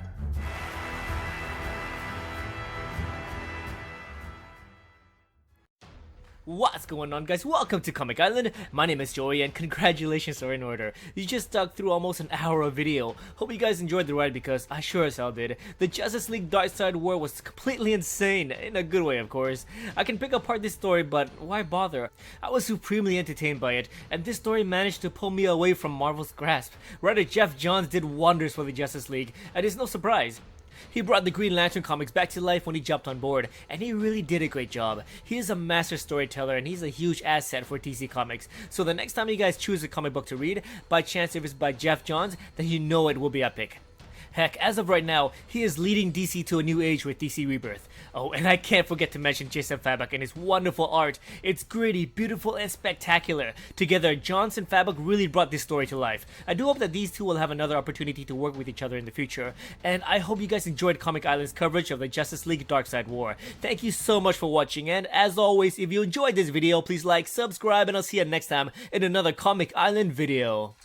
What's going on, guys? Welcome to Comic Island. My name is Joey and congratulations are in order. You just stuck through almost an hour of video. Hope you guys enjoyed the ride because I sure as hell did. The Justice League Darkseid War was completely insane, in a good way of course. I can pick apart this story, but why bother? I was supremely entertained by it, and this story managed to pull me away from Marvel's grasp. Writer Jeff Johns did wonders for the Justice League, and it's no surprise. He brought the Green Lantern comics back to life when he jumped on board, and he really did a great job. He is a master storyteller and he's a huge asset for DC Comics, so the next time you guys choose a comic book to read, by chance if it's by Jeff Johns, then you know it will be epic. Heck, as of right now, he is leading DC to a new age with DC Rebirth. Oh, and I can't forget to mention Jason Fabok and his wonderful art. It's gritty, beautiful, and spectacular. Together, Johns and Fabok really brought this story to life. I do hope that these two will have another opportunity to work with each other in the future. And I hope you guys enjoyed Comic Island's coverage of the Justice League Darkseid War. Thank you so much for watching, and as always, if you enjoyed this video, please like, subscribe, and I'll see you next time in another Comic Island video.